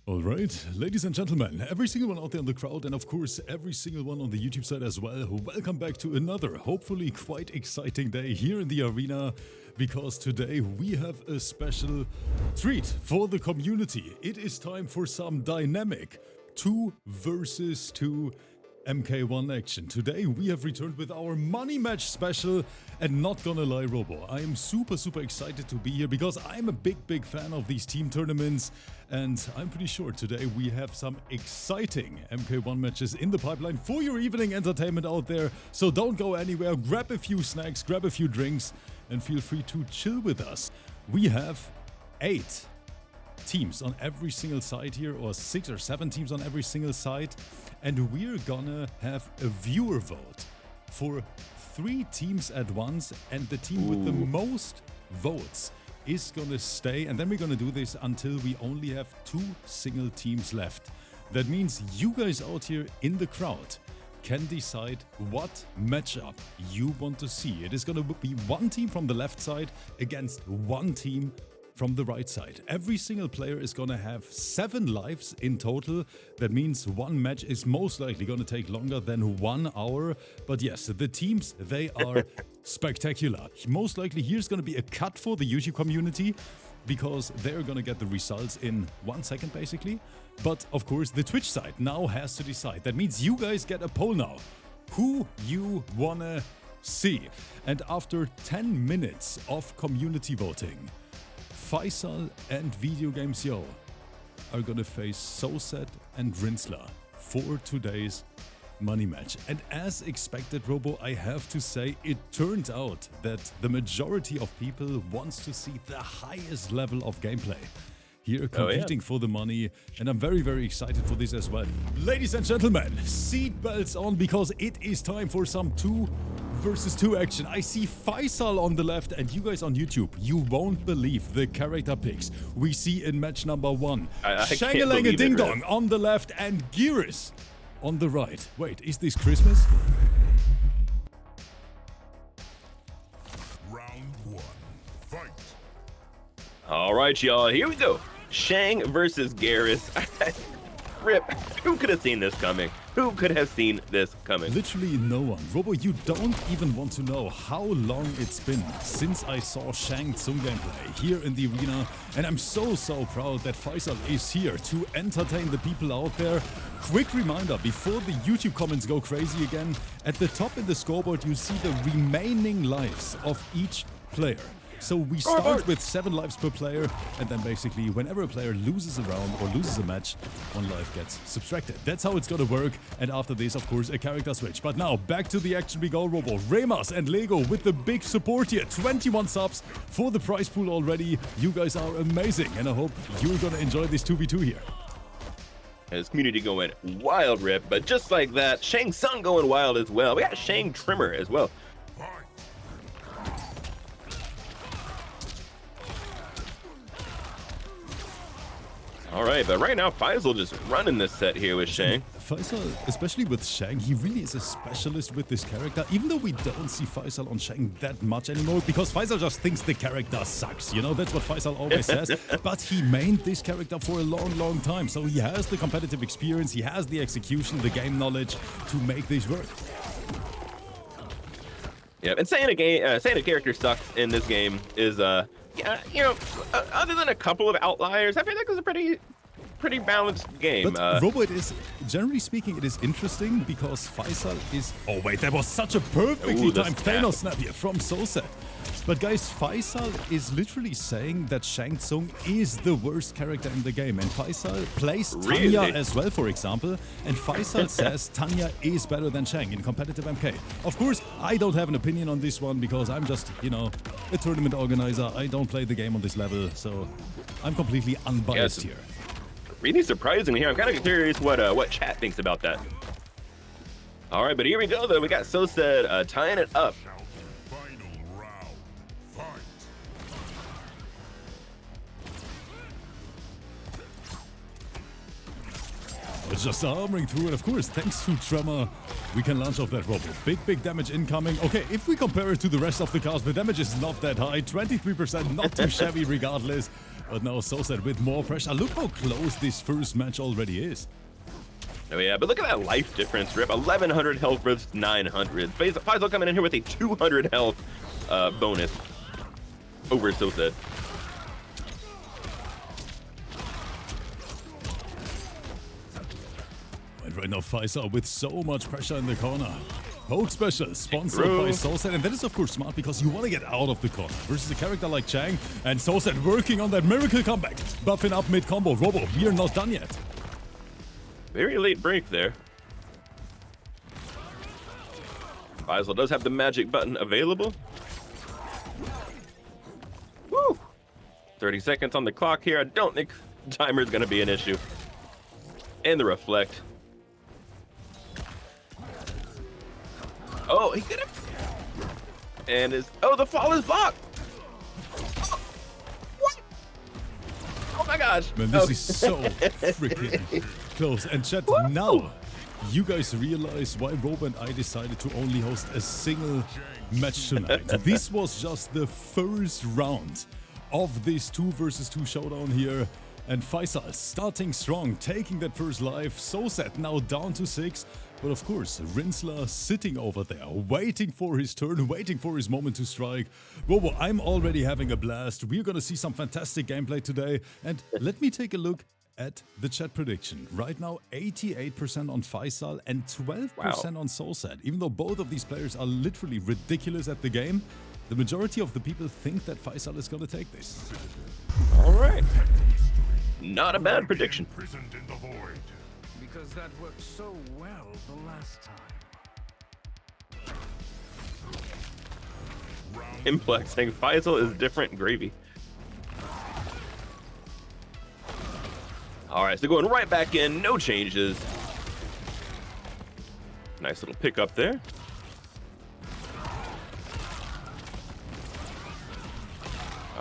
Alright, ladies and gentlemen, every single one out there in the crowd and of course every single one on the YouTube side as well, welcome back to another, hopefully quite exciting day here in the arena, because today we have a special treat for the community. It is time for some dynamic 2 versus 2 MK1 action. Today we have returned with our money match special, and not gonna lie, Robo, I am super excited to be here because I'm a big fan of these team tournaments, and I'm pretty sure today we have some exciting MK1 matches in the pipeline for your evening entertainment out there. So don't go anywhere, grab a few snacks, grab a few drinks, and feel free to chill with us. We have 8 teams on every single side here, or 6 or 7 teams on every single side, and we're gonna have a viewer vote for 3 teams at once, and the team with the most votes is gonna stay, and then we're gonna do this until we only have 2 single teams left. That means you guys out here in the crowd can decide what matchup you want to see. It is gonna be 1 team from the left side against 1 team from the right side. Every single player is gonna have 7 lives in total. That means 1 match is most likely gonna take longer than 1 hour. But yes, the teams, they are spectacular. Most likely here's gonna be a cut for the YouTube community, because they're gonna get the results in 1 second basically. But of course the Twitch side now has to decide. That means you guys get a poll now. Who you wanna see? And after 10 minutes of community voting, FAYSAL and VIDEOGAMEZYO are gonna face SOSED and RINZLER for today's money match. And as expected, Robo, I have to say, it turned out that the majority of people wants to see the highest level of gameplay here competing for the money, and I'm very excited for this as well. Ladies and gentlemen, seatbelts on, because it is time for some 2 versus 2 action. I see FAYSAL on the left, and you guys on YouTube, you won't believe the character picks we see in match number 1. Shangalang Ding Dong on the left and Gears on the right. Wait, is this Christmas? Round 1, fight. All right, y'all, here we go. Shang versus Garrus. Rip, who could have seen this coming? Who could have seen this coming? Literally no one. Robo, you don't even want to know how long it's been since I saw Shang Tsung gameplay here in the arena, and I'm so proud that FAYSAL is here to entertain the people out there. Quick reminder before the YouTube comments go crazy again, at the top in the scoreboard you see the remaining lives of each player. So we start with 7 lives per player, and then basically whenever a player loses a round or loses a match, 1 life gets subtracted. That's how it's gonna work, and after this, of course, a character switch. But now, back to the action we go, Robo. Remas and Lego with the big support here. 21 subs for the prize pool already. You guys are amazing, and I hope you're gonna enjoy this 2v2 here. His community going wild, Rip, but just like that, Shang Tsung going wild as well. We got Shang Trimmer as well. All right, but right now, FAYSAL just running this set here with Shang. FAYSAL, especially with Shang, he really is a specialist with this character, even though we don't see FAYSAL on Shang that much anymore, because FAYSAL just thinks the character sucks, you know, that's what FAYSAL always says. But he mained this character for a long time, so he has the competitive experience, he has the execution, the game knowledge to make this work. Yeah, and saying a character sucks in this game is yeah, you know, other than a couple of outliers, I feel like it was a pretty balanced game. But Robo, it is, generally speaking, it is interesting because FAYSAL is... Oh wait, that was such a perfectly timed Thanos snap here from SOSED. But guys, FAYSAL is literally saying that Shang Tsung is the worst character in the game, and FAYSAL plays Tanya as well, for example, and FAYSAL says Tanya is better than Shang in competitive MK. Of course, I don't have an opinion on this one because I'm just, you know, a tournament organizer. I don't play the game on this level, so I'm completely unbiased here. Really surprising here. I'm kind of curious what chat thinks about that. All right, but here we go, though. We got SOSED tying it up. It's just hammering through, and of course, thanks to Tremor, we can launch off that Robo. Big damage incoming. Okay, if we compare it to the rest of the cast, the damage is not that high. 23%, not too shabby regardless. But now SOSED with more pressure. Look how close this first match already is. Oh yeah, but look at that life difference, Rip. 1100 health versus 900. FAYSAL coming in here with a 200 health bonus over SOSED. And right now FAYSAL with so much pressure in the corner. Poke special, sponsored by SOSED, and that is of course smart because you want to get out of the corner versus a character like Chang, and SOSED working on that miracle comeback, buffing up mid-combo. Robo, we are not done yet. Very late break there. FAYSAL does have the magic button available. Woo! 30 seconds on the clock here. I don't think timer is going to be an issue. And the reflect. Oh, he could have. And the fall is blocked. What? Oh my gosh. Man, this is so freaking close. And chat, now you guys realize why Robo and I decided to only host a single match tonight. This was just the first round of this 2 versus 2 showdown here. And FAYSAL starting strong, taking that first life. SOSED now down to 6. But of course, RINZLER sitting over there, waiting for his turn, waiting for his moment to strike. Robo, I'm already having a blast. We're going to see some fantastic gameplay today. And let me take a look at the chat prediction. Right now, 88% on FAYSAL and 12% on SOSED. Even though both of these players are literally ridiculous at the game, the majority of the people think that FAYSAL is going to take this. All right. Not a bad prediction. Imprisoned in the void. Because that worked so well the last time. Implex saying FAYSAL is different gravy. All right, so going right back in, no changes. Nice little pickup there.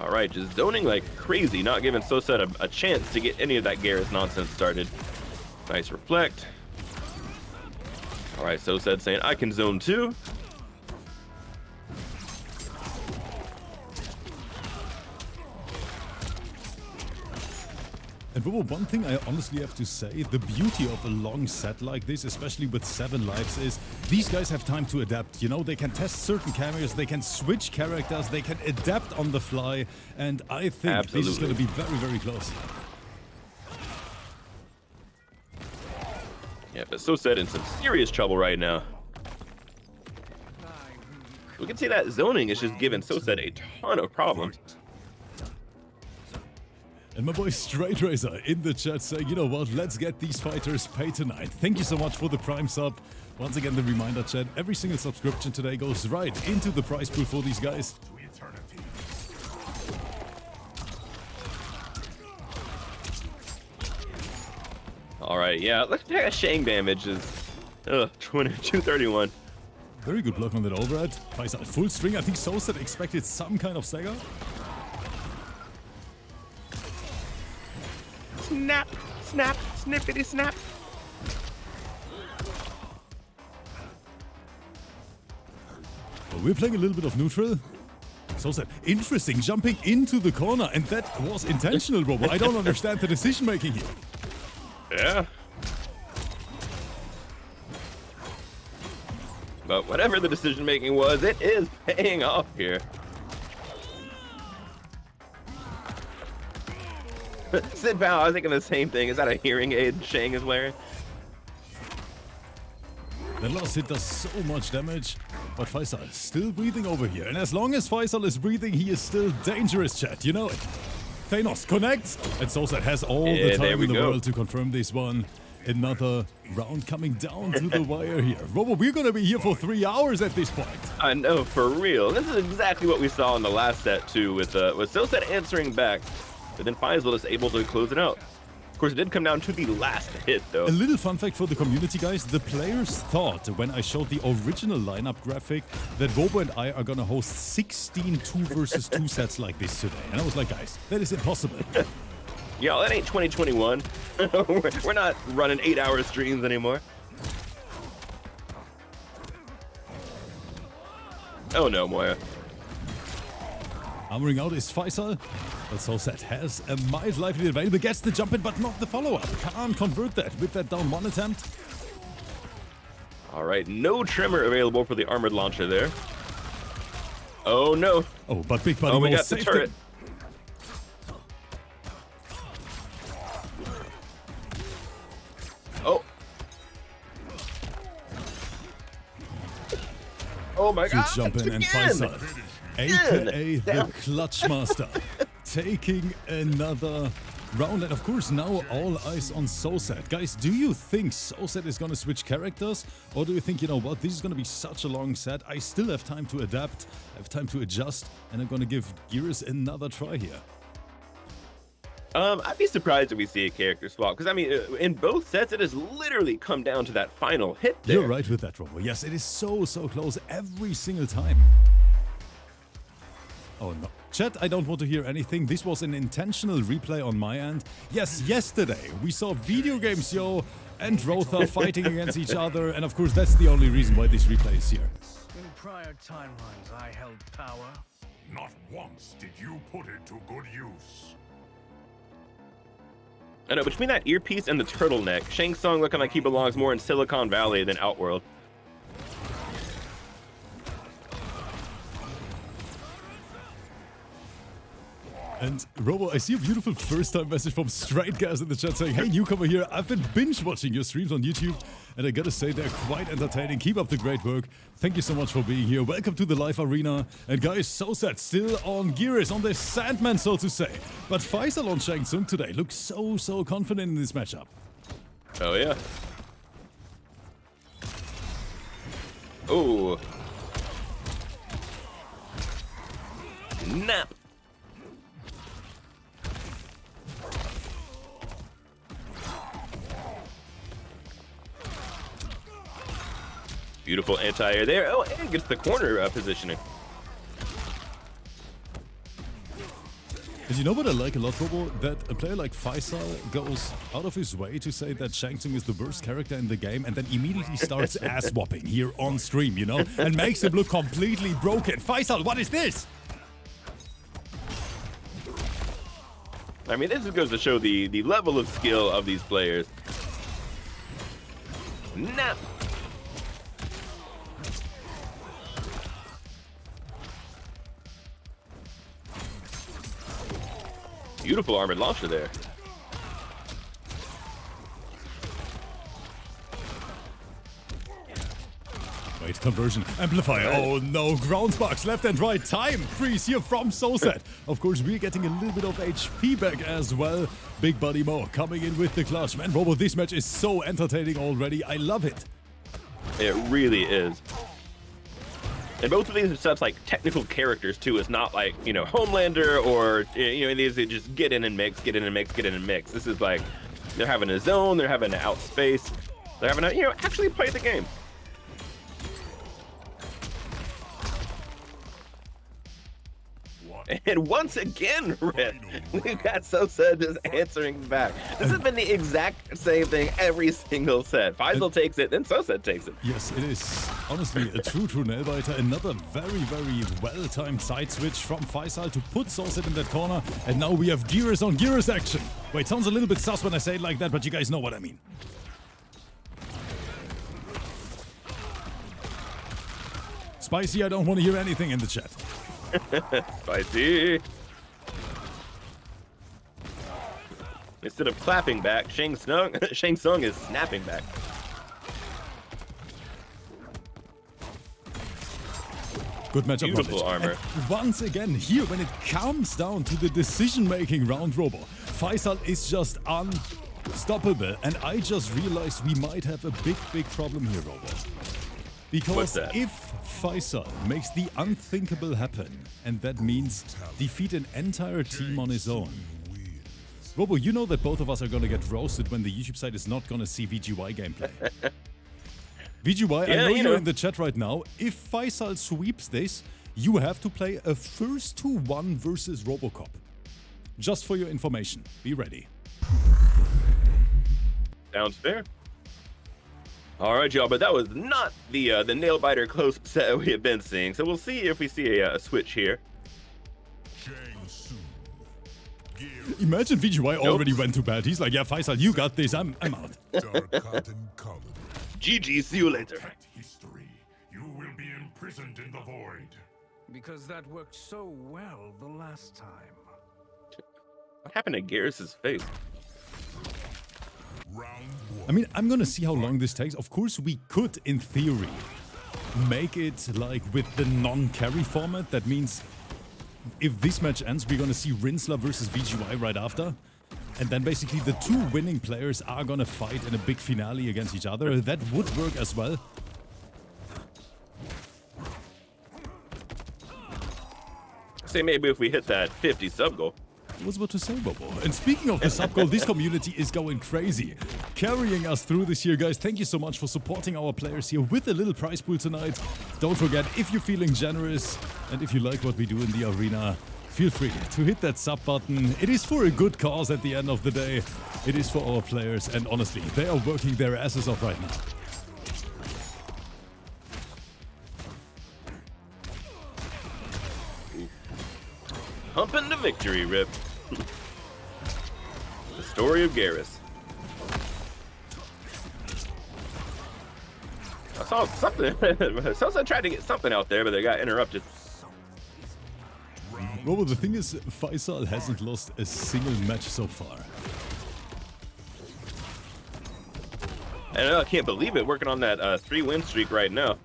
All right, just zoning like crazy, not giving SOSED a chance to get any of that Garrus nonsense started. Nice reflect. All right, SOSED saying, I can zone too. And Robo, one thing I honestly have to say, the beauty of a long set like this, especially with 7 lives, is these guys have time to adapt. You know, they can test certain cameos, they can switch characters, they can adapt on the fly, and I think this is going to be very, very close. Yeah, but SOSED in some serious trouble right now. We can see that zoning is just giving SOSED a ton of problems. And my boy Straight Razor in the chat saying, you know what, let's get these fighters paid tonight. Thank you so much for the Prime sub. Once again, the reminder, chat, every single subscription today goes right into the prize pool for these guys. All right, yeah, let's check that Shang damage is 231. Very good block on that overhead. FAYSAL full string. I think SOSED expected some kind of Sega. Snap, snap, snippity snap. Well, we're playing a little bit of neutral. SOSED, interesting, jumping into the corner, and that was intentional, Robo. I don't understand the decision making here. Yeah. But whatever the decision making was, it is paying off here. Sid Bao, I was thinking the same thing. Is that a hearing aid Shang is wearing? The last hit does so much damage, but FAYSAL is still breathing over here. And as long as FAYSAL is breathing, he is still dangerous, chat. You know it. Thanos connects, and SOSED has all the time in the world to confirm this one. Another round coming down to the wire here. Robo, we're going to be here for 3 hours at this point. I know, for real. This is exactly what we saw in the last set, too, with SOSED answering back. But then FAYSAL is able to close it out. Of course, it did come down to the last hit, though. A little fun fact for the community, guys. The players thought, when I showed the original lineup graphic, that Robo and I are going to host 16 2 versus 2 sets like this today. And I was like, guys, that is impossible. Yo, that ain't 2021. We're not running 8-hour streams anymore. Oh no, Moya. Hammering out is FAYSAL. But SOSED has a mild livelihood available, gets the jump in, but not the follow-up. Can't convert that with that down one attempt. All right, no trimmer available for the armored launcher there. Oh no. Oh, but Big Buddy Oh, we Mo got the saved turret. it. Oh. Oh my Huge god. jump in and FAYSAL, aka the Clutch Master, taking another round. And of course, now all eyes on SOSED. Guys, do you think SOSED is gonna switch characters? Or do you think, you know what, this is gonna be such a long set, I still have time to adapt, I have time to adjust, and I'm gonna give Gears another try here? I'd be surprised if we see a character swap, because I mean, in both sets, it has literally come down to that final hit there. You're right with that, Robo. Yes, it is so close every single time. Oh no. Chat, I don't want to hear anything. This was an intentional replay on my end. yes, yesterday we saw VIDEOGAMEZYO and Rotha fighting against each other, and of course that's the only reason why this replay is here. In prior timelines, I held power. Not once did you put it to good use. I know, between that earpiece and the turtleneck, Shang Tsung looking like he belongs more in Silicon Valley than Outworld. And Robo, I see a beautiful first-time message from Strightcast in the chat saying, "Hey newcomer here, I've been binge-watching your streams on YouTube, and I gotta say they're quite entertaining. Keep up the great work. Thank you so much for being here. Welcome to the live arena." And guys, SOSED still on Gears, on the Sandman, so to say. But FAYSAL on Shang Tsung today looks so confident in this matchup. Oh yeah. Oh. Nap. Beautiful anti-air there. Oh, and gets the corner positioning. And you know what I like a lot, Robo? That a player like FAYSAL goes out of his way to say that Shang Tsung is the worst character in the game and then immediately starts ass-whopping here on stream, you know? And makes him look completely broken. FAYSAL, what is this? I mean, this goes to show the level of skill of these players. Nap. Beautiful armored launcher there. Wait, conversion, amplifier. Oh no, ground sparks, left and right, time freeze here from SOSED. Of course, we're getting a little bit of HP back as well. Big Buddy Mo coming in with the clutch. Man, Robo, this match is so entertaining already. I love it. It really is. And both of these are such like technical characters too. It's not like, you know, Homelander or, you know, these are just get in and mix, get in and mix, get in and mix. This is like, they're having a zone, they're having to outspace, they're having to, you know, actually play the game. And once again, Rip, we've got SOSED just answering back. This has been the exact same thing every single set. FAYSAL takes it, then SOSED takes it. Yes, it is honestly a true nail-biter. Another very well-timed side switch from FAYSAL to put SOSED in that corner. And now we have Gears on Gears action. Wait, sounds a little bit sus when I say it like that, but you guys know what I mean. Spicy, I don't want to hear anything in the chat. Spicy. Instead of clapping back, Shang Tsung is snapping back. Good matchup. Beautiful armor. And once again, here, when it comes down to the decision-making round, Robo, FAYSAL is just unstoppable. And I just realized we might have a big problem here, Robo. Because if FAYSAL makes the unthinkable happen, and that means defeat an entire team on his own. Robo, you know that both of us are gonna get roasted when the YouTube site is not gonna see VGY gameplay. VGY, yeah, I know you you're in the chat right now. If FAYSAL sweeps this, you have to play a 1-1 versus Robocop. Just for your information, be ready. Sounds fair. All right, y'all, but that was not the nail-biter close set we have been seeing. So we'll see if we see a switch here. Shang Tsung. Imagine VGY already went to bed. He's like, yeah, Faisal, you got this. I'm out. Dark cotton colored. GG, see you later. History. You will be imprisoned in the void. Because that worked so well the last time. What happened to Garrus's face? Round one. I mean, I'm gonna see how long this takes. Of course, we could, in theory, make it like with the non-carry format. That means if this match ends, we're gonna see RINZLER versus VGY right after. And then basically the two winning players are gonna fight in a big finale against each other. That would work as well. Say maybe if we hit that 50 sub goal. I was about to say, Bobo. And speaking of the sub goal, this community is going crazy. Carrying us through this year, guys. Thank you so much for supporting our players here with a little prize pool tonight. Don't forget, if you're feeling generous and if you like what we do in the arena, feel free to hit that sub button. It is for a good cause at the end of the day. It is for our players, and honestly, they are working their asses off right now. Humping to victory, Rip. The story of Garrus. I saw something. SOSED tried to get something out there, but they got interrupted. Well, the thing is, Faisal hasn't lost a single match so far. And I can't believe it, working on that 3-win streak right now.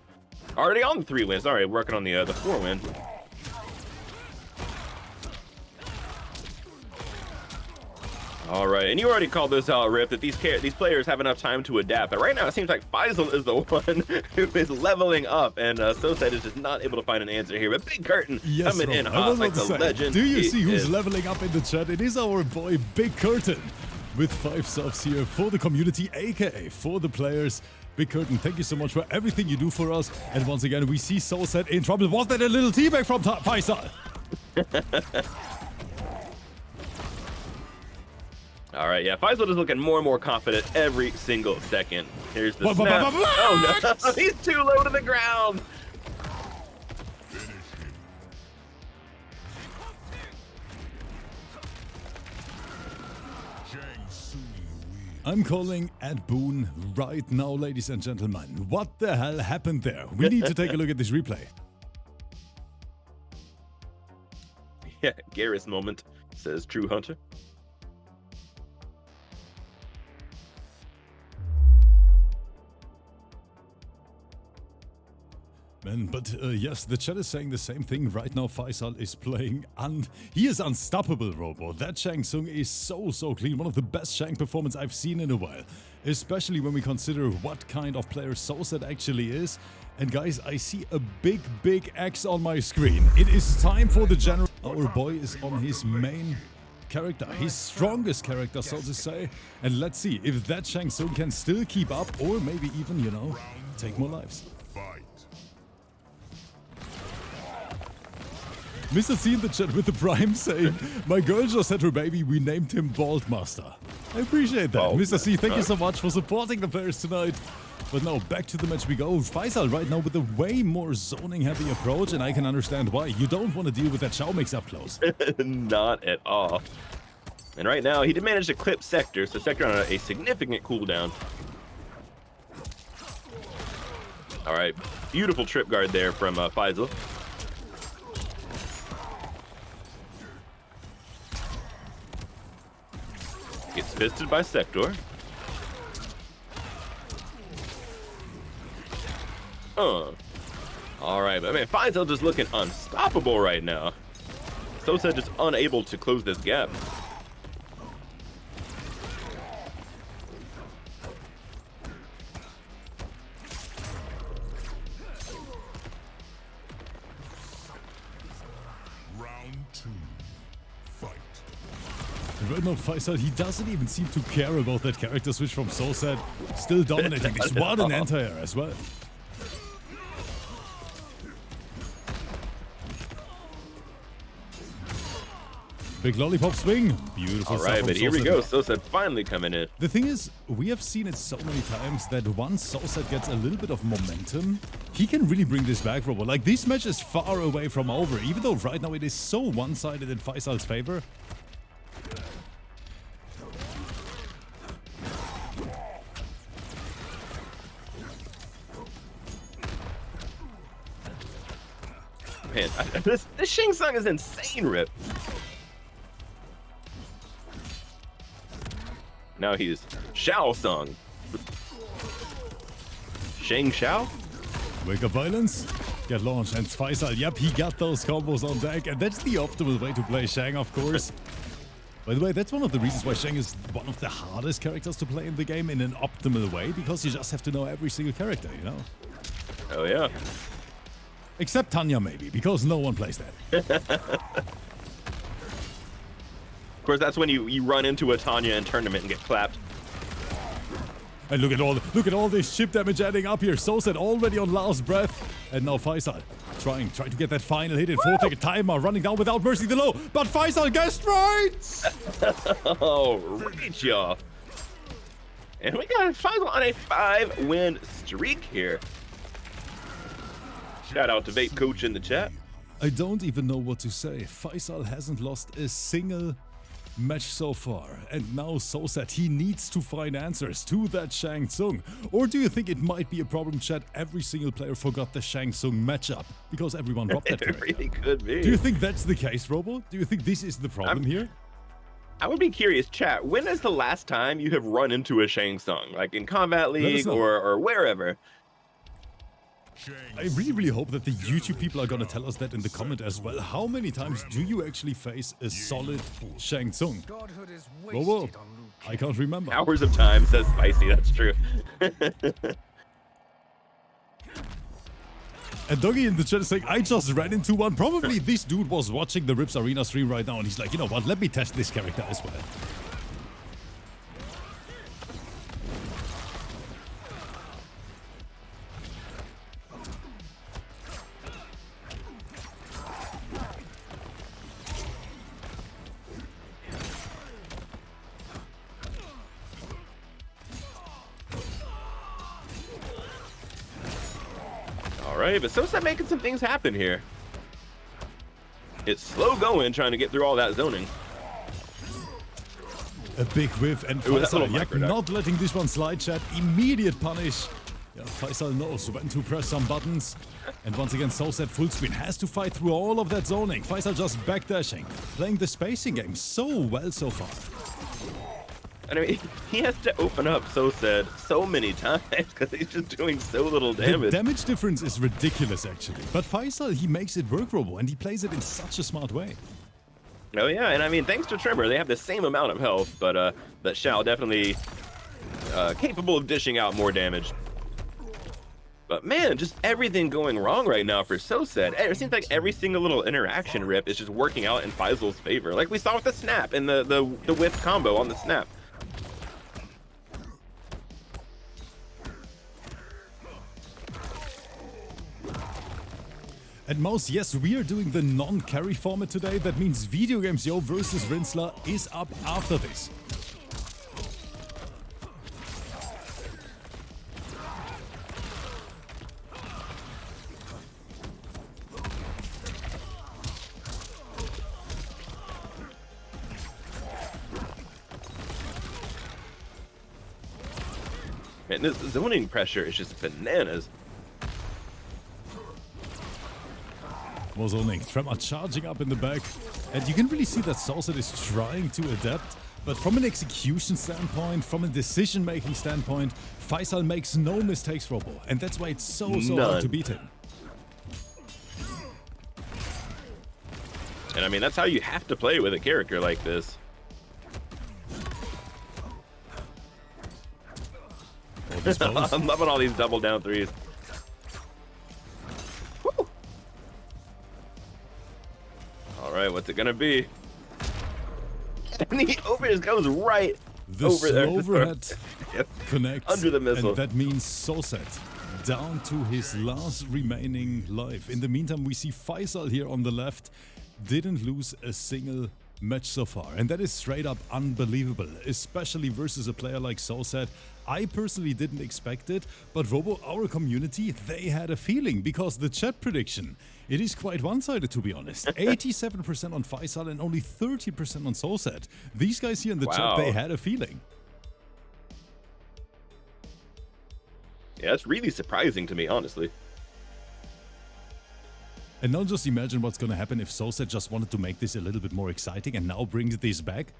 Already on the 3 wins. All right, working on the 4-win. All right, and you already called this out, Rip, that these players have enough time to adapt. But right now, it seems like FAYSAL is the one who is leveling up, and SOSED is just not able to find an answer here. But Big Curtain coming in hot like the legend. Do you see who's is. leveling up in the chat? It is our boy Big Curtain with 5 subs here for the community, aka for the players. Big Curtain, thank you so much for everything you do for us. And once again, we see SOSED in trouble. Was that a little teabag from Faisal? All right, yeah, FAYSAL is looking more and more confident every single second. Here's the snap. Oh no, he's too low to the ground. I'm calling at Boone right now, ladies and gentlemen. What the hell happened there? We need to take a look at this replay. Yeah, Garrus moment, says True Hunter. Man, but yes, the chat is saying the same thing. Right now, Faisal is playing he is unstoppable, Robo. That Shang Tsung is so clean. One of the best Shang performances I've seen in a while. Especially when we consider what kind of player SOSED actually is. And guys, I see a big X on my screen. It is time for the general. Our boy is on his main character, his strongest character, so to say. And let's see if that Shang Tsung can still keep up or maybe even, you know, take more lives. Mr. C in the chat with the Prime saying, my girl just had her baby, we named him Bald Master. I appreciate that. Oh, Mr. C, thank you so much for supporting the players tonight. But now, back to the match we go. Faisal right now with a way more zoning-heavy approach, and I can understand why. You don't want to deal with that Shao mix up close. Not at all. And right now, he did manage to clip Sector, so Sector on a significant cooldown. All right, beautiful trip guard there from Faisal. Gets fisted by Sector. All right, but I mean, FAYSAL just looking unstoppable right now. SOSED just unable to close this gap. Round 2. Fight. Right now, Faisal, he doesn't even seem to care about that character switch from SOSED. Still dominating this. What an anti-air as well. Big lollipop swing. Beautiful. All right, but here we go. SOSED finally coming in. The thing is, we have seen it so many times that once SOSED gets a little bit of momentum, he can really bring this back, Robo. Like, this match is far away from over, even though right now it is so one-sided in Faisal's favor. Man, this Shang Tsung is insane, Rip. Now he's Shao Tsung. Shang Shao? Wake up violence, get launched, and FAYSAL, yep, he got those combos on deck, and that's the optimal way to play Shang, of course. By the way, that's one of the reasons why Shang is one of the hardest characters to play in the game in an optimal way, because you just have to know every single character, you know? Oh yeah. Except Tanya, maybe, because no one plays that. Of course, that's when you run into a Tanya in tournament and get clapped. And look at all this chip damage adding up here. SOSED already on last breath, and now FAYSAL trying to get that final hit in 4-second timer, running down without mercy the low. But FAYSAL guessed right. Oh, reach y'all. And we got FAYSAL on a 5-win streak here. Shout out to Vape Coach in the chat. I don't even know what to say. FAYSAL hasn't lost a single match so far, and now SOSED, he needs to find answers to that Shang Tsung. Or do you think it might be a problem, chat? Every single player forgot the Shang Tsung matchup because everyone dropped that It really could be. Do you think that's the case, Robo? Do you think this is the problem here? I would be curious, chat, when is the last time you have run into a Shang Tsung? Like in Combat League or wherever? I really hope that the YouTube people are gonna tell us that in the comment as well. How many times do you actually face a solid Shang Tsung? Godhood is Robo, wasted on Liu Kang. I can't remember. Hours of time, says Spicy, that's true. And Doggy in the chat is saying, I just ran into one. Probably this dude was watching the Rips Arena stream right now and he's like, you know what, let me test this character as well. All right, but SOSED making some things happen here. It's slow going, trying to get through all that zoning. A big whiff and FAYSAL, yep, not letting this one slide, chat. Immediate punish. Yeah, FAYSAL knows when to press some buttons. And once again, SOSED full screen has to fight through all of that zoning. FAYSAL just backdashing, playing the spacing game so well so far. And I mean, he has to open up SOSED so many times because he's just doing so little damage. The damage difference is ridiculous, actually. But FAYSAL, he makes it work, Robo, and he plays it in such a smart way. Oh yeah, and I mean, thanks to Tremor, they have the same amount of health, but that Shao definitely capable of dishing out more damage. But man, just everything going wrong right now for SOSED. It seems like every single little interaction, Rip, is just working out in FAYSAL's favor. Like we saw with the snap and the whiff combo on the snap. And Mouse, yes, we are doing the non-carry format today. That means VIDEOGAMEZYO versus RINZLER is up after this. Man, this zoning pressure is just bananas. Was only Tremor charging up in the back, and you can really see that SOSED is trying to adapt, but from an execution standpoint, from a decision-making standpoint, FAYSAL makes no mistakes, Robo, and that's why it's so hard to beat him. And I mean, that's how you have to play with a character like this. I'm loving all these double down threes. Woo. All right, what's it gonna be? And the over goes right over there. The overhead Yep. connects Under the missile. and that means SOSED down to his last remaining life. In the meantime, we see FAYSAL here on the left didn't lose a single match so far, and that is straight up unbelievable, especially versus a player like SOSED. I personally didn't expect it, but Robo, our community, they had a feeling, because the chat prediction, it is quite one-sided, to be honest. 87% on FAYSAL and only 30% on SOSED. These guys here in the chat, they had a feeling. Yeah, that's really surprising to me, honestly. And now just imagine what's gonna happen if SOSED just wanted to make this a little bit more exciting and now brings this back.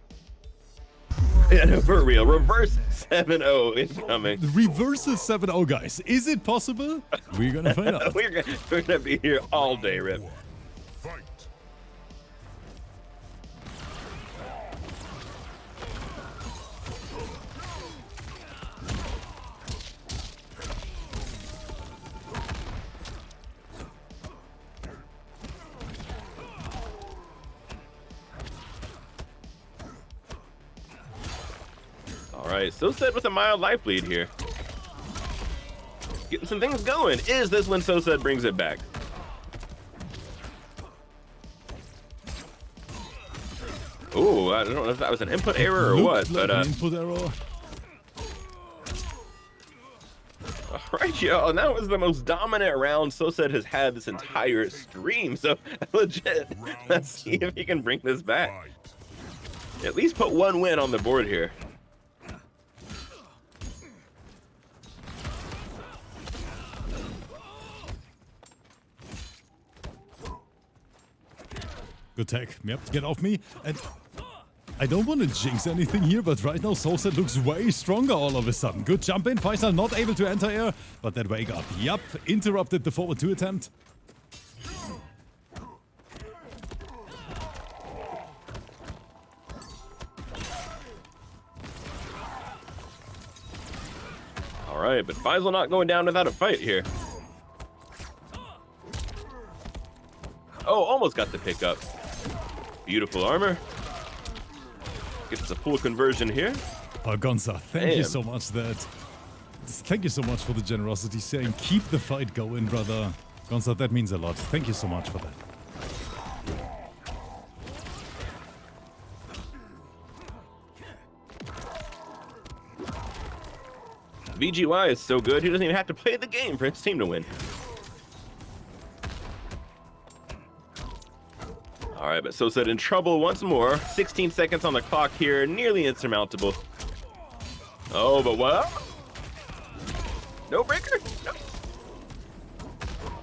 Yeah, for real, reverse 7-0 incoming. Reversal 7-0, guys. Is it possible? We're gonna find out. We're gonna be here all day, Rip. Fight. Alright, SOSED with a mild life lead here. Getting some things going. Is this when SOSED brings it back? Ooh, I don't know if that was an input error or what, but an input error. Alright, y'all, and that was the most dominant round SOSED has had this entire stream, so legit, let's see if he can bring this back. At least put one win on the board here. Good tech. Yep, get off me. And I don't want to jinx anything here, but right now SOSED looks way stronger all of a sudden. Good jump in. FAYSAL not able to enter air, but that wake up. Yup, interrupted the forward 2 attempt. Alright, but FAYSAL not going down without a fight here. Oh, almost got the pickup. Beautiful armor. Gets the full conversion here. Oh, Gonza, thank you so much thank you so much for the generosity, saying keep the fight going, brother. Gonza, that means a lot. Thank you so much for that. VGY is so good, he doesn't even have to play the game for his team to win. All right, but SOSED in trouble once more. 16 seconds on the clock here, nearly insurmountable. Oh, but what? No breaker? No.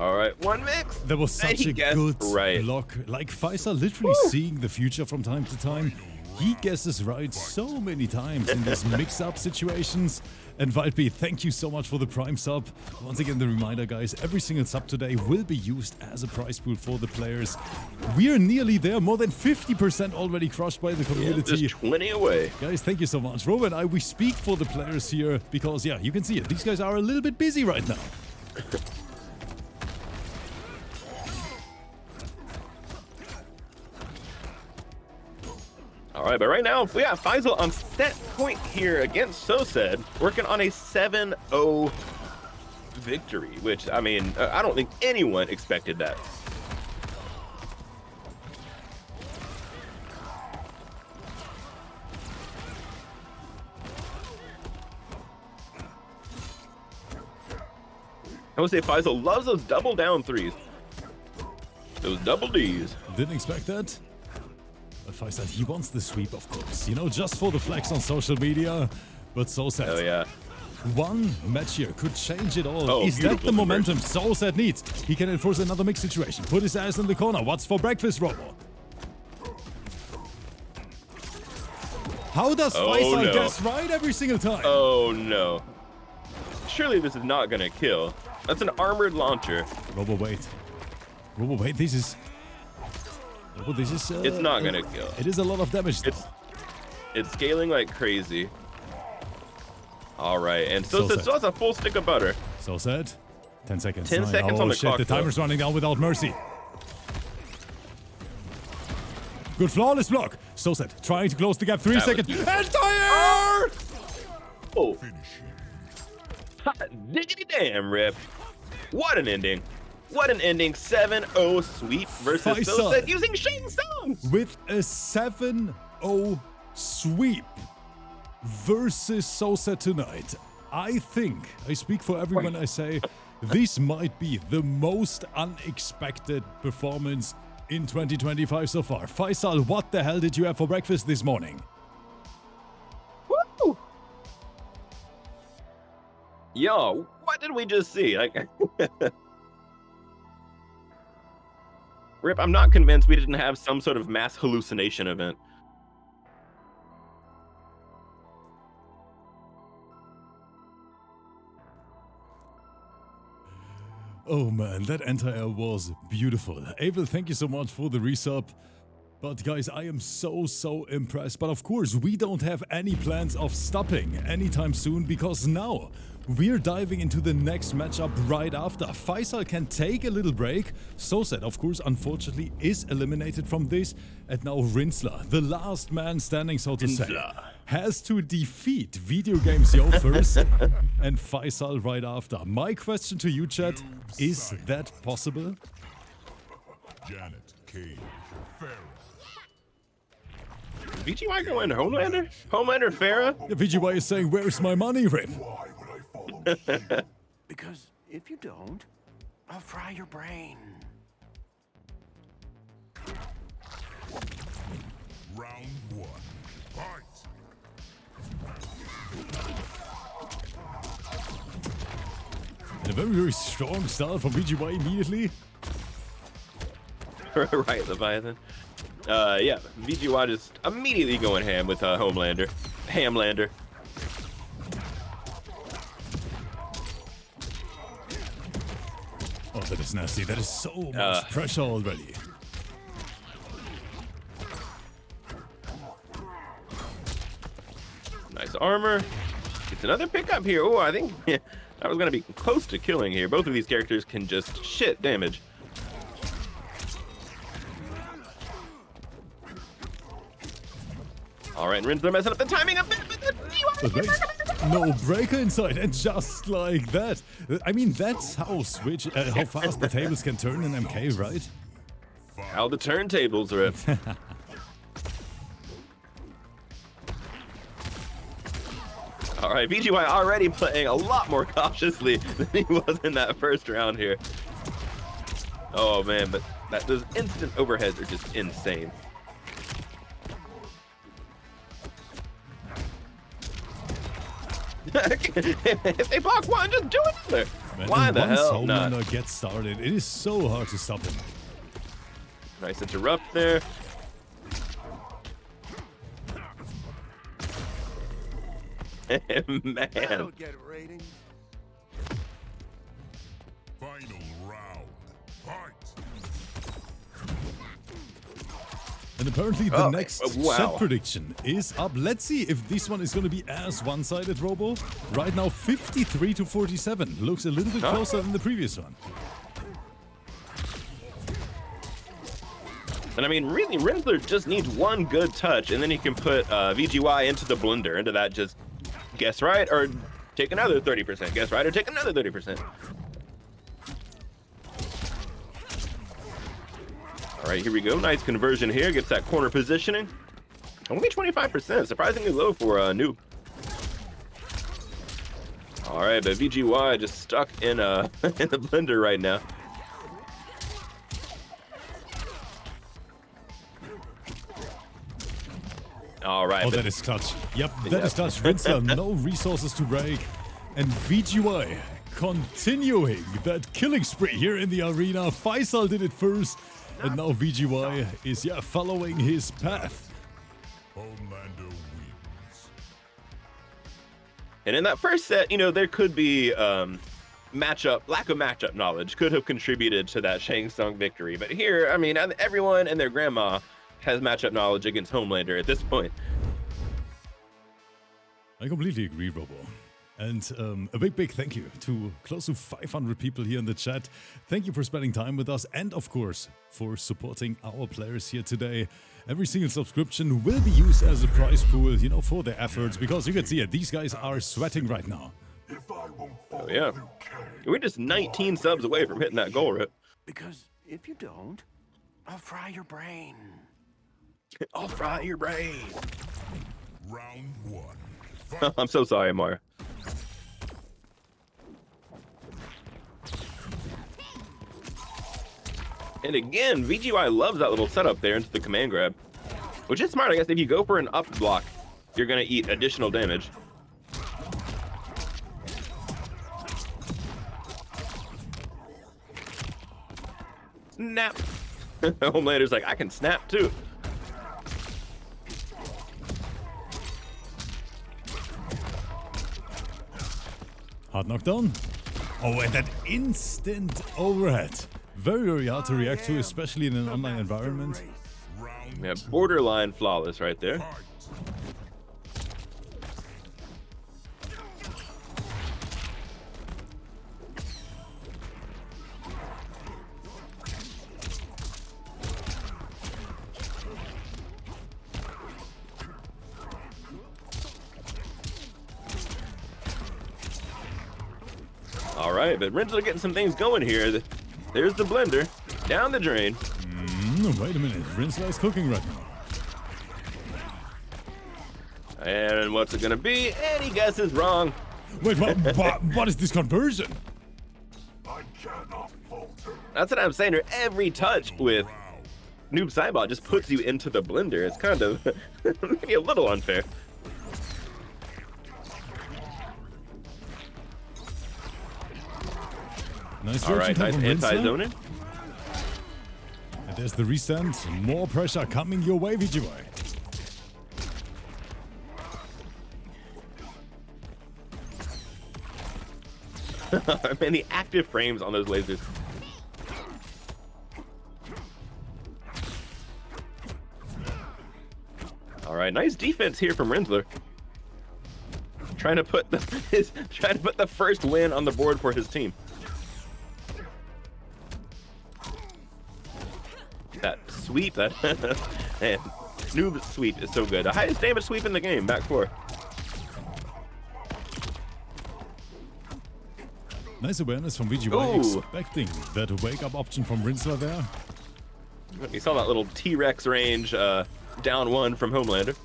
All right, one mix. That was such a good block. Like FAYSAL literally seeing the future from time to time. He guesses right so many times in these mix-up situations. And Valdby, thank you so much for the Prime sub. Once again, the reminder, guys, every single sub today will be used as a prize pool for the players. We're nearly there, more than 50% already crushed by the community. Yeah, just 20 away. Guys, thank you so much. Robo and I, we speak for the players here because, yeah, you can see it. These guys are a little bit busy right now. All right, but right now, we have FAYSAL on set point here against SOSED, working on a 7-0 victory, which, I mean, I don't think anyone expected that. I would say FAYSAL loves those double down threes. Those double Ds. Didn't expect that. But FAYSAL, he wants the sweep, of course. You know, just for the flex on social media. But SOSED. Oh, yeah. One match here could change it all. Oh, is that the momentum SOSED needs? He can enforce another mix situation. Put his ass in the corner. What's for breakfast, Robo? How does FAYSAL guess right every single time? Oh, no. Surely this is not going to kill. That's an armored launcher. Robo, wait. Robo, wait. This is... Robo, this is... it's not going to kill. It is a lot of damage. It's scaling like crazy. All right. And SOSED still has a full stick of butter. SOSED. 10 seconds. 10 seconds on the clock. The timer's running down without mercy. Good flawless block. SOSED trying to close the gap. 3 seconds. Entire! Oh. Hot diggity damn, Rip. What an ending. What an ending. 7-0 sweep versus FAYSAL SOSED using Shang Tsung. with a 7-0 sweep versus SOSED tonight. I think, I speak for everyone, I say, this might be the most unexpected performance in 2025 so far. FAYSAL, what the hell did you have for breakfast this morning? Woo! Yo, what did we just see? Like, Rip, I'm not convinced we didn't have some sort of mass hallucination event. Oh man, that anti-air was beautiful. Abel, thank you so much for the resub. But guys, I am so impressed. But of course, we don't have any plans of stopping anytime soon, because now we're diving into the next matchup right after. FAYSAL can take a little break. SOSED, of course, unfortunately is eliminated from this. And now RINZLER, the last man standing, so to say, has to defeat VIDEOGAMEZYO first and FAYSAL right after. My question to you, chat, is that possible? Janet, Cage, Farah. VGY going to Homelander? Homelander Farah? The VGY is saying, where's my money, Rip? Why would I follow you? Because if you don't, I'll fry your brain. Round one. Fight! And a very strong start from VGY immediately. Right, Leviathan. Yeah, VGY just immediately going ham with Homelander. Hamlander. Oh, that is nasty. That is so much pressure already. Nice armor. It's another pickup here. Oh, I think that was going to be close to killing here. Both of these characters can just shit damage. All right, RINZLER messing up the timing a bit, But wait, no breaker inside, and just like that. I mean, that's how how fast the tables can turn in MK, right? how the turntables rip. All right, VGY already playing a lot more cautiously than he was in that first round here. Oh man, but those instant overheads are just insane. If they block one, just do another. Man, Why and the once hell not? Homelander gets started, it is so hard to stop him. Nice interrupt there. Man. That'll get ratings. Final round. Fight! And apparently the next wow. chat prediction is up. Let's see if this one is going to be as one-sided, Robo. Right now, 53-47. Looks a little bit closer than the previous one. And I mean, really, RINZLER just needs one good touch, and then he can put VGY into the blender, into that just guess right, or take another 30%. Guess right, or take another 30%. All right, here we go. Nice conversion here. Gets that corner positioning. Only 25%. Surprisingly low for a noob. All right, but VGY just stuck in in the blender right now. All right. Oh, that is clutch. Yep, that is clutch. RINZLER, no resources to break. And VGY continuing that killing spree here in the arena. FAYSAL did it first. And now VGY is, following his path. Homelander wins. And in that first set, you know, there could be lack of matchup knowledge could have contributed to that Shang Tsung victory. But here, I mean, everyone and their grandma has matchup knowledge against Homelander at this point. I completely agree, Robo. And a big thank you to close to 500 people here in the chat. Thank you for spending time with us and, of course, for supporting our players here today. Every single subscription will be used as a prize pool, you know, for their efforts, because you can see it, these guys are sweating right now. If I won't follow Oh, yeah. you, Kang. We're just 19 subs away from hitting that goal, Rip. Because if you don't, I'll fry your brain. I'll fry your brain. Round one. I'm so sorry, Mario. And again, VGY loves that little setup there into the command grab, which is smart, I guess. If you go for an up block, you're gonna eat additional damage. Snap. Homelander's like, I can snap too. Hard knockdown. Oh, and that instant overhead. Very, very hard to react to, especially in an online environment. Yeah, borderline flawless right there. All right, but RINZLER getting some things going here. There's the blender, down the drain. Wait a minute, RINZLER is cooking right now. And what's it gonna be? And he guesses wrong. Wait, what is this conversion? I cannot falter. That's what I'm saying here. Every touch with Noob Saibot just puts you into the blender. It's kind of maybe a little unfair. Nice All right, nice from RINZLER. anti-zoning. And there's the restand. More pressure coming your way, VGY. Man, the active frames on those lasers. All right, nice defense here from RINZLER. Trying to put the first win on the board for his team. That sweep, that man, Noob sweep is so good. The highest damage sweep in the game, back four. Nice awareness from VGY, Ooh. expecting that wake-up option from RINZLER there. You saw that little T-Rex range down one from Homelander.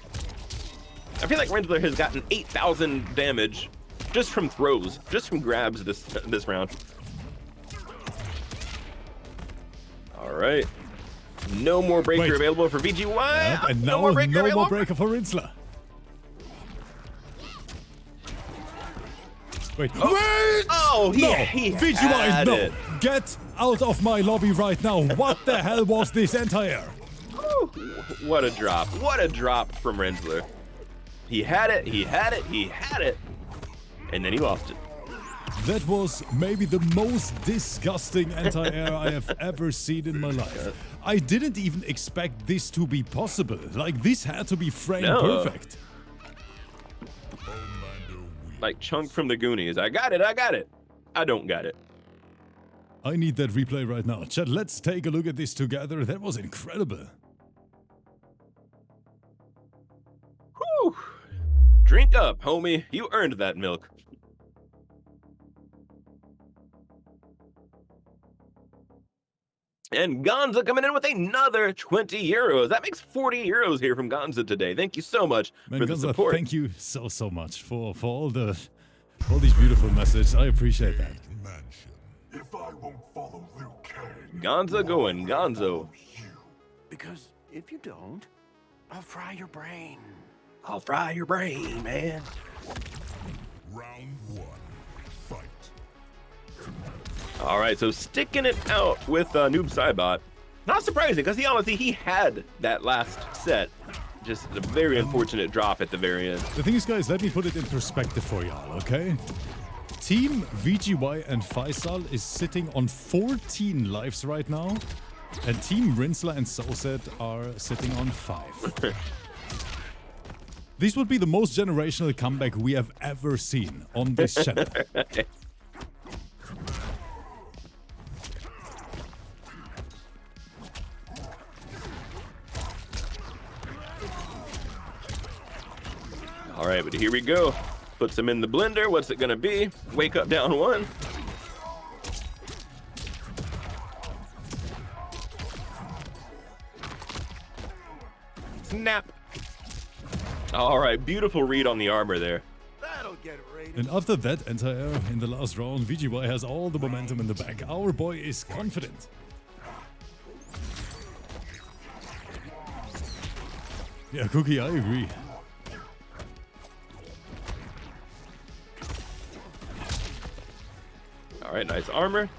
I feel like RINZLER has gotten 8,000 damage just from throws, just from grabs this round. All right. No more breaker available for VGY. Yep, and no more breaker for RINZLER. Wait. Wait! Oh, he VGY, had no! it. Get out of my lobby right now! What the hell was this anti-air? What a drop. What a drop from RINZLER. He had it, he had it, he had it. And then he lost it. That was maybe the most disgusting anti-air I have ever seen in my life. I didn't even expect this to be possible. Like, this had to be framed perfect. Like Chunk from the Goonies. I got it, I got it. I don't got it. I need that replay right now. Chat, let's take a look at this together. That was incredible. Whew. Drink up, homie. You earned that milk. And Gonza coming in with another 20 euros. That makes 40 euros here from Gonza today. Thank you so much for the Gonza, support. thank you so much for all these beautiful messages. I appreciate that. If I won't follow Liu Kang, Gonza going, Gonzo. Because if you don't, I'll fry your brain. I'll fry your brain, man. round one, fight. All right, so sticking it out with Noob Saibot. Not surprising, because he had that last set. Just a very unfortunate drop at the very end. The thing is, guys, let me put it in perspective for y'all, okay? Team VGY and FAYSAL is sitting on 14 lives right now, and Team RINZLER and SOSED are sitting on 5. This would be the most generational comeback we have ever seen on this channel. All right, but here we go. Puts him in the blender. What's it gonna be? Wake up down one. snap. All right, beautiful read on the armor there. That'll get rated. And after that anti-air in the last round, VGY has all the momentum in the back. Our boy is confident. Yeah, Cookie, I agree. All right, nice armor.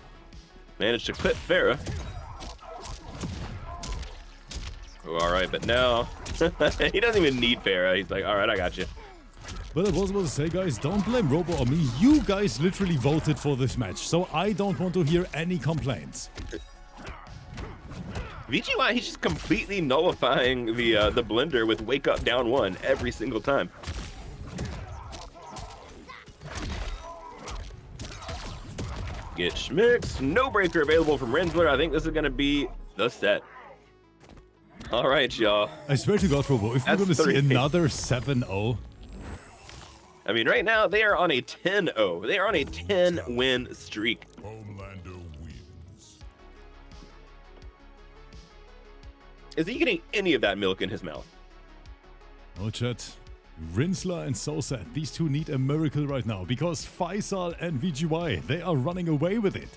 Managed to clip Farah. Oh, all right, but now he doesn't even need Farah. He's like, all right, I got you. But I was about to say, guys, don't blame Robo on me. You guys literally voted for this match, so I don't want to hear any complaints. VGY, he's just completely nullifying the blender with wake up down one every single time. Get schmixed. No breaker available from RINZLER. I think this is going to be the set. All right, y'all. I swear to God, Robo, if we're going to see another 7-0. I mean, right now, they are on a 10-0. They are on a 10-win streak. Homelander wins. Is he getting any of that milk in his mouth? Oh, chat. RINZLER and SOSED, these two need a miracle right now because FAYSAL and VGY, they are running away with it.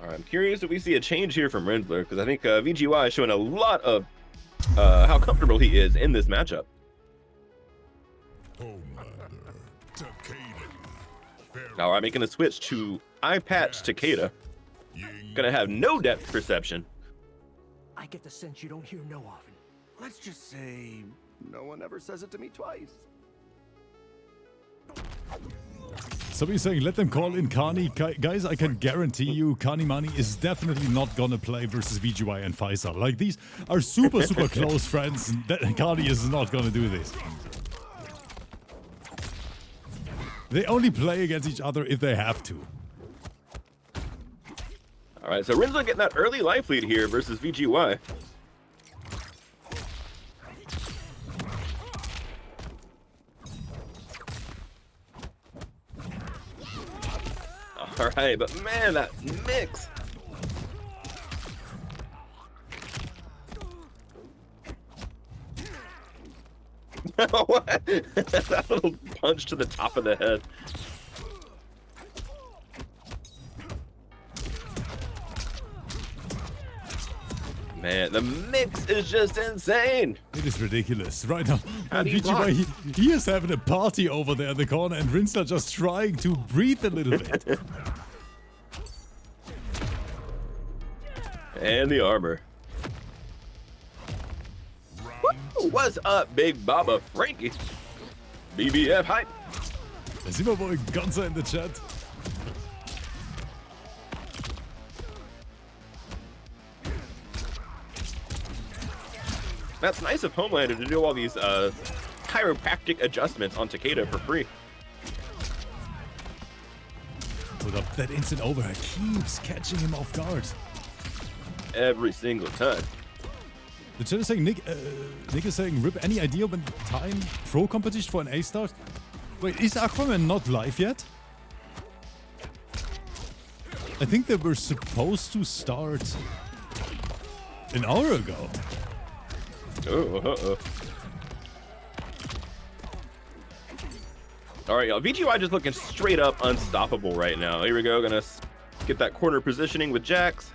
All right, I'm curious if we see a change here from RINZLER because I think VGY is showing a lot of how comfortable he is in this matchup. Homelander. Takeda. All right, making the switch to eye patch Takeda. Gonna have no depth perception. I get the sense you don't hear no often. Let's just say no one ever says it to me twice. Somebody's saying, let them call in Kani. Guys, I can guarantee you, Kani Mani is definitely not gonna play versus VGY and FAYSAL. Like, these are super close friends. And Kani is not gonna do this. They only play against each other if they have to. All right, so RINZLER getting that early life lead here versus VGY. All right, but man, that mix. What? That little punch to the top of the head. Man, the mix is just insane. It is ridiculous. Right now, How do you block? VGY, he is having a party over there in the corner and RINZLER just trying to breathe a little bit. And the armor. Woo! What's up, Big Baba Frankie? BBF hype. I see my boy Gonza in the chat. That's nice of Homelander to do all these chiropractic adjustments on Takeda for free. Put up that instant overhead keeps catching him off guard. Every single time. The chat is saying, Nick is saying, Rip, any idea when the time pro competition for an A start? Wait, is Aquaman not live yet? I think they were supposed to start an hour ago. Oh, uh-oh. All right, y'all. VGY just looking straight up unstoppable right now. Here we go. Gonna get that corner positioning with Jax.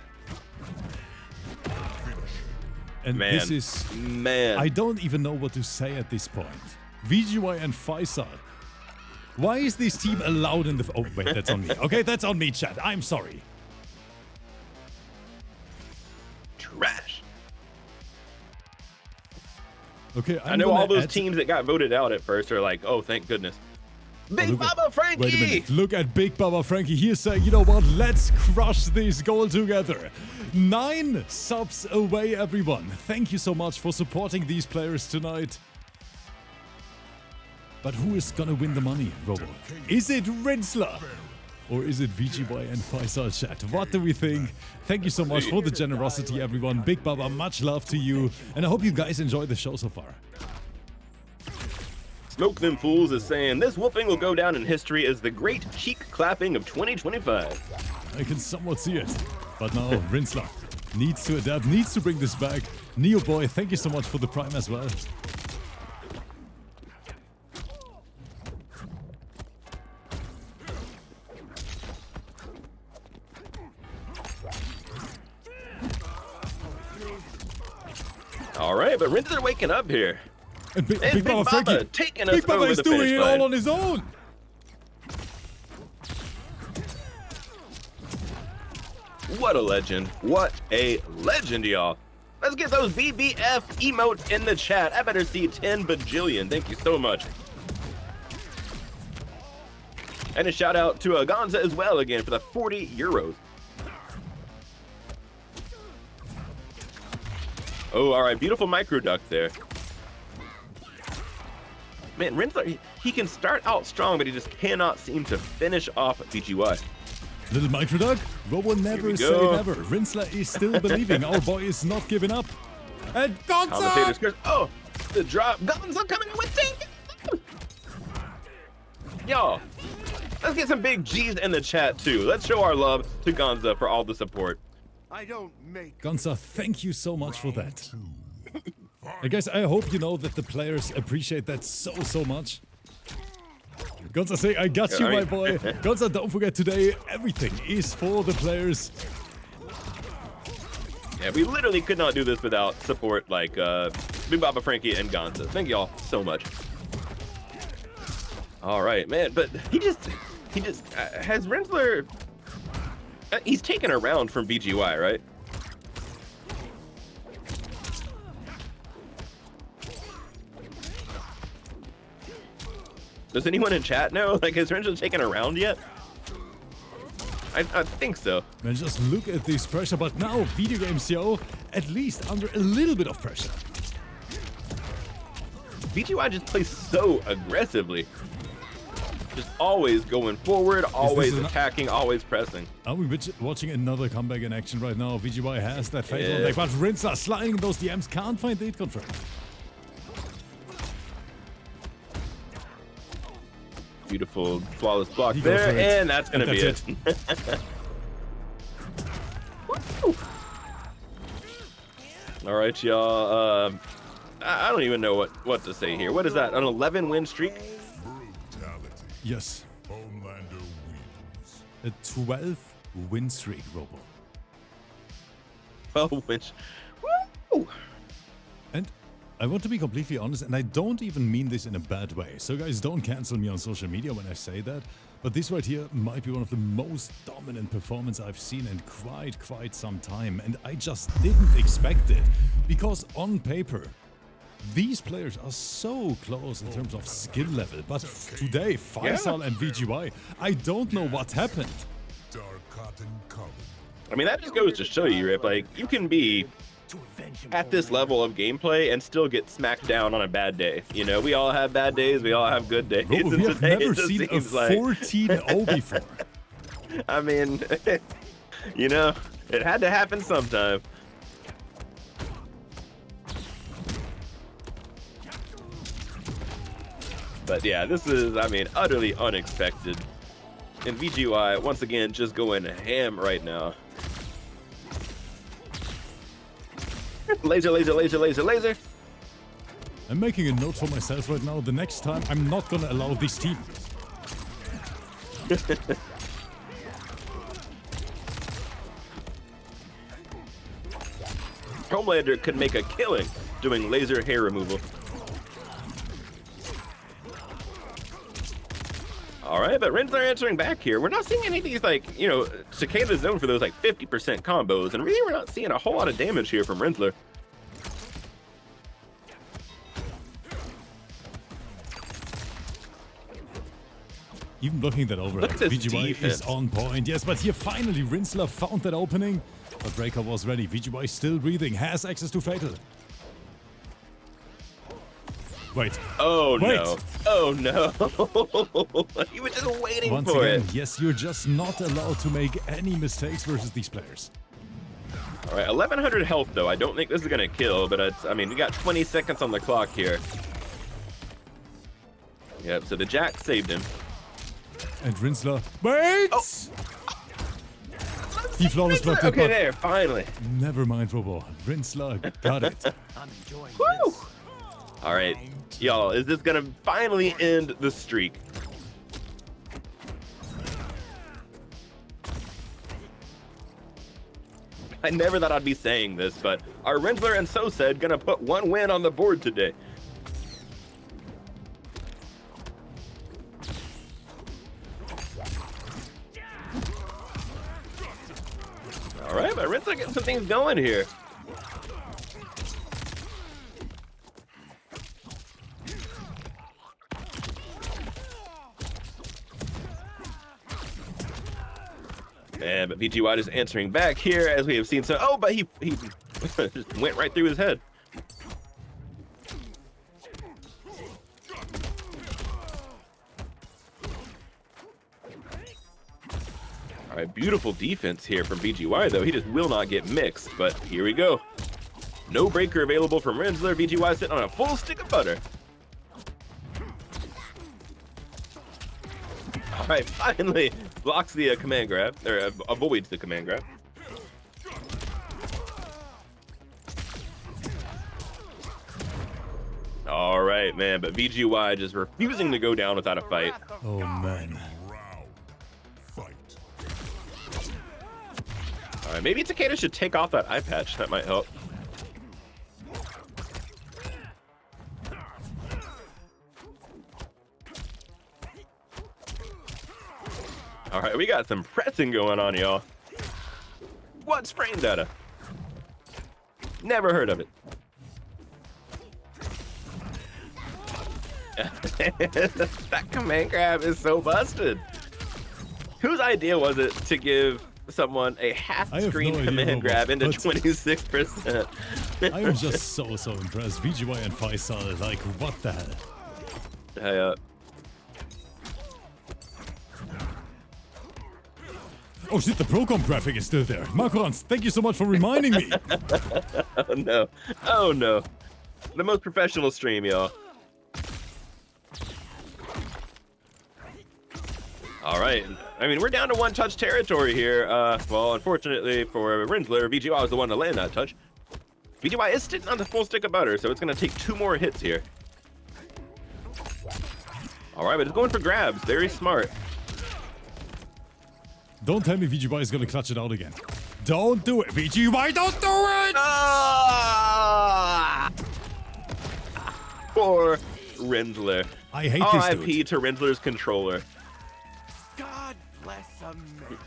And Man. this is... Man. I don't even know what to say at this point. VGY and FAYSAL. Why is this team allowed in the... Oh, wait, that's on me. Okay, that's on me, chat. I'm sorry. Trash. Okay, I know all those teams that got voted out at first are like, oh, thank goodness. Big Baba Frankie! Wait a minute. Look at Big Baba Frankie. He's saying, you know what? Let's crush this goal together. 9 subs away, everyone. Thank you so much for supporting these players tonight. But who is gonna win the money, Robo? Is it RINZLER? Or is it VGY and FAYSAL, chat? What do we think? Thank you so much for the generosity, everyone. Big Baba, much love to you. And I hope you guys enjoyed the show so far. Smoke Them Fools is saying, this whooping will go down in history as the great cheek clapping of 2025. I can somewhat see it. But now, RINZLER Needs to adapt, needs to bring this back. Neo Boy, thank you so much for the prime as well. All right, but Rinzler waking up here. And Big Big Baba Baba Frankie. taking us Big Baba over is the doing finish it line. all on his own. What a legend. What a legend, y'all. Let's get those BBF emotes in the chat. I better see 10 bajillion. Thank you so much. And a shout out to Gonza as well again for the 40 euros. Oh, all right. Beautiful micro duck there. Man, Rinzler, he can start out strong, but he just cannot seem to finish off BGY. Little micro duck. Robo never say go. never. Rinzler is still believing. Our boy is not giving up. And Commentators, Gonza! Chris. Oh, the drop. Gonza coming in with 10. Y'all, let's get some big G's in the chat too. Let's show our love to Gonza for all the support. I don't make Gonza, thank you so much for that. Guys, I hope you know that the players appreciate that so much. Gonza say, I got you, my boy. Gonza, don't forget today, everything is for the players. Yeah, we literally could not do this without support like Big Baba Frankie and Gonza. Thank y'all so much. All right, man, but he just has Rinzler. He's taken a round from BGY, right? Does anyone in chat know? Like, has Rinzler taken a round yet? I think so. Man, just look at this pressure, but now VIDEOGAMEZYO at least under a little bit of pressure. BGY just plays so aggressively. Just always going forward, always attacking, always pressing. Are we watching another comeback in action right now? VGY has that fatal attack, but Rinzler sliding those DMs, can't find the hit confirm. Beautiful, flawless block there, and that's gonna be it. All right, y'all. I don't even know what to say here. What is that? An 11-win streak? Brutality. Yes, Homelander wins. a 12-win streak, Robo. 12 wins. Woo! And I want to be completely honest, and I don't even mean this in a bad way. So guys, don't cancel me on social media when I say that. But this right here might be one of the most dominant performances I've seen in quite some time. And I just didn't expect it. Because on paper, these players are so close in terms of skill level. But today, FAYSAL and VGY, I don't know what happened. Dark cotton color. I mean, that just goes to show you, Rip. Like, you can be at this level of gameplay and still get smacked down on a bad day. You know, we all have bad days, we all have good days. Robo, we have never seen a 14-0 before. I mean, you know, it had to happen sometime. But yeah, this is, I mean, utterly unexpected. And VGY, once again, just going ham right now. Laser, laser, laser, laser, laser. I'm making a note for myself right now. The next time, I'm not gonna allow this team. Homelander could make a killing doing laser hair removal. All right, but Rinzler answering back here. We're not seeing any of these, like, you know, Cicada's known for those, like, 50% combos, and really we're not seeing a whole lot of damage here from Rinzler. Even blocking that over, like, VGY is on point. Yes, but here finally Rinzler found that opening. But Breaker was ready. VGY still breathing, has access to Fatal. Wait. Oh, Wait. no. Oh, no. He was just waiting Once for again, it. yes, you're just not allowed to make any mistakes versus these players. All right, 1100 health, though. I don't think this is going to kill, but it's, I mean, we got 20 seconds on the clock here. Yep, so the Jack saved him. And Rinzler, wait! Oh. He flawless blocked it, Okay, but there, finally. never mind, Robo. Rinsler got it. I'm enjoying Woo! this. All right, y'all, is this gonna finally end the streak? I never thought I'd be saying this, but are Rinzler and SOSED gonna put one win on the board today? All right, but Rinzler getting some things going here. And but VGY is answering back here as we have seen. So, oh, but he just went right through his head. All right, beautiful defense here from VGY, though. He just will not get mixed, but here we go. No breaker available from Rinzler. VGY sitting on a full stick of butter. All right, finally blocks the command grab, or avoids the command grab. All right, man, but VGY just refusing to go down without a fight. Oh, man. Fight. All right, maybe Takeda should take off that eye patch. That might help. All right, we got some pressing going on, y'all. What's frame data? Never heard of it. That command grab is so busted. Whose idea was it to give someone a half-screen command grab into 26%? I am just so impressed. VGY and FAYSAL, like, what the hell? Hey, Oh shit, the Procom graphic is still there. Macrons, thank you so much for reminding me. oh no. Oh no. The most professional stream, y'all. All right. I mean, we're down to one touch territory here. Well, unfortunately for Rinzler, VGY was the one to land that touch. VGY is sitting on the full stick of butter, so it's going to take 2 more hits here. All right, but it's going for grabs. Very smart. Don't tell me VGY is gonna clutch it out again. Don't do it, VGY, don't do it! Ah! Poor Rinzler. I hate this dude. RIP to Rinzler's controller. God bless America.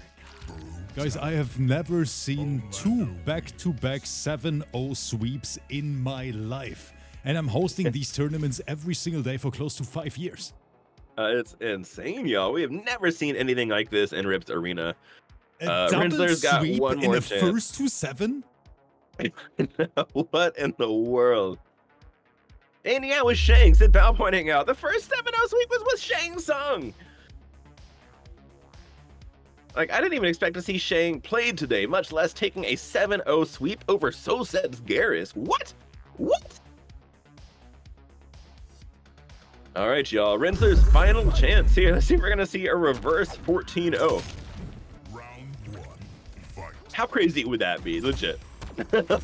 Guys, I have never seen 2 back-to-back 7-0 sweeps in my life. And I'm hosting these tournaments every single day for close to 5 years. It's insane, y'all. We have never seen anything like this in Rip's arena. A double Rinzler's got sweep one more in the chance. first to 7? What in the world? And yeah, with Shang, Sid Bao pointing out, the first 7-0 sweep was with Shang Tsung. Like, I didn't even expect to see Shang played today, much less taking a 7-0 sweep over SOSED's Garrus. What? What? All right, y'all. Rinzler's final chance here. Let's see if we're going to see a reverse 14-0. Round 1. Fight. How crazy would that be? Legit.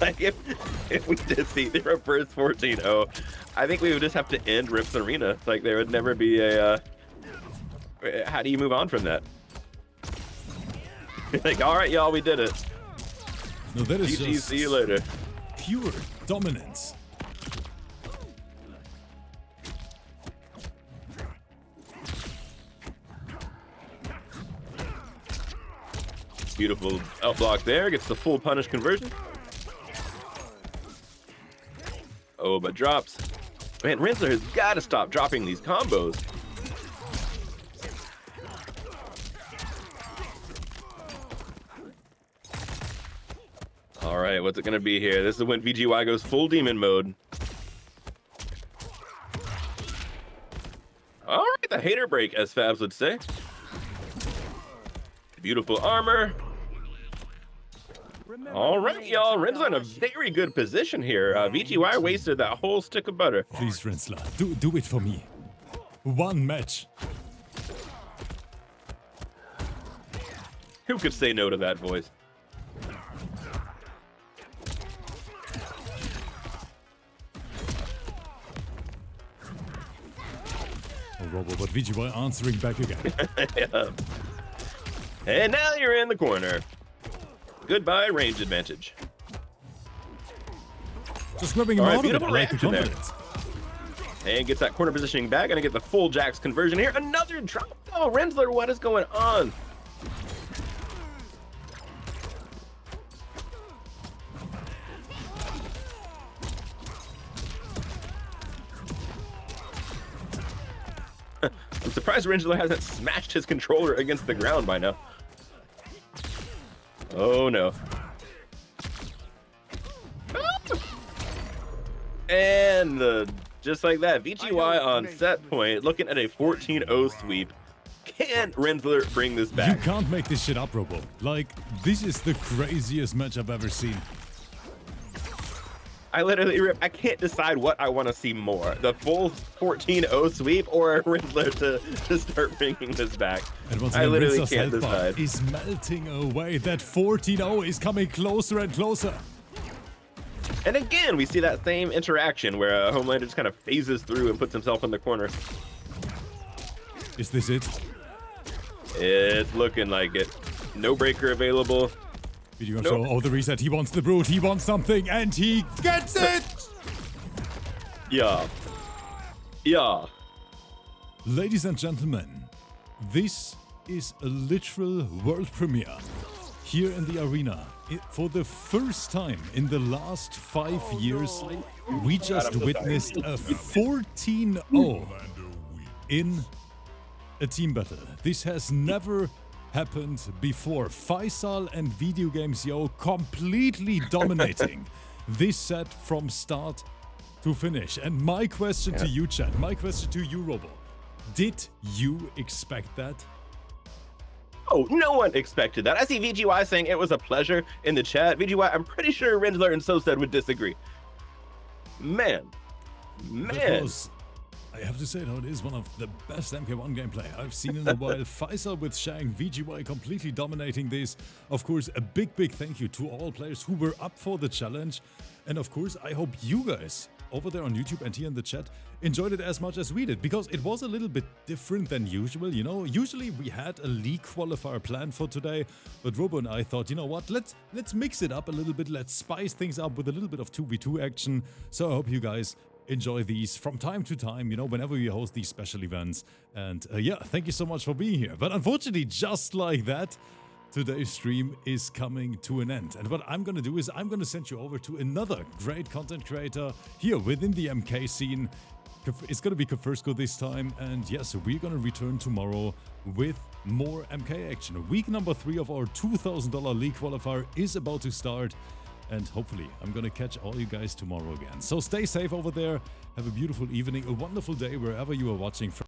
Like, if we did see the reverse 14-0, I think we would just have to end Rip's arena. Like, there would never be a... how do you move on from that? Like, all right, y'all, we did it. No, that is GG, just see you later. pure dominance. Beautiful outblock there. Gets the full punish conversion. Oh, but drops. Man, Rinzler has got to stop dropping these combos. All right, what's it going to be here? This is when VGY goes full demon mode. All right, the hater break, as Fabs would say. Beautiful armor. All right, y'all. Rinzler in a very good position here. VGY wasted that whole stick of butter. Please, Rinsler, do it for me. One match. Who could say no to that voice? Oh, Robo, but VGY answering back again. Yeah. And now you're in the corner. Goodbye, range advantage. Just grabbing him All right, out of it. I beautiful like the reaction there. confidence. And gets that corner positioning back. Gonna get the full Jax conversion here. Another drop. Oh, RINZLER, what is going on? I'm surprised RINZLER hasn't smashed his controller against the ground by now. Oh no. And just like that, VGY on set point, looking at a 14-0 sweep. Can RINZLER bring this You back? can't make this shit up, Robo. Like, this is the craziest match I've ever seen. I can't decide what I want to see more. The full 14-0 sweep or RINZLER to start bringing this back. And once I again, literally Rinzler's can't health bar decide. is melting away. That 14-0 is coming closer and closer. And again, we see that same interaction where Homelander just kind of phases through and puts himself in the corner. Is this it? It's looking like it. No breaker available. Video control. Oh, the reset. He wants the brute. He wants something, and he gets it! Yeah. Yeah. Ladies and gentlemen, this is a literal world premiere here in the arena. For the first time in the last 5 years, we just witnessed a 14-0 in a team battle. This has never happened before. FAYSAL and VIDEOGAMEZYO completely dominating this set from start to finish. And my question to you, chat, my question to you, Robo, did you expect that? Oh, no one expected that. I see VGY saying it was a pleasure in the chat. VGY, I'm pretty sure RINZLER and SOSED would disagree. Man. Because I have to say, though, it is one of the best MK1 gameplay I've seen in a while. FAYSAL with Shang, VGY completely dominating this. Of course, a big thank you to all players who were up for the challenge. And of course, I hope you guys over there on YouTube and here in the chat enjoyed it as much as we did, because it was a little bit different than usual, you know. Usually we had a league qualifier planned for today, but Robo and I thought, you know what, let's mix it up a little bit, let's spice things up with a little bit of 2v2 action. So I hope you guys enjoy these from time to time, you know, whenever we host these special events. And yeah, thank you so much for being here. But unfortunately, just like that, today's stream is coming to an end. And what I'm going to do is I'm going to send you over to another great content creator here within the MK scene. It's going to be Kafursko this time. And yes, we're going to return tomorrow with more MK action. Week number 3 of our $2,000 league qualifier is about to start. And hopefully, I'm going to catch all you guys tomorrow again. So stay safe over there. Have a beautiful evening, a wonderful day wherever you are watching from.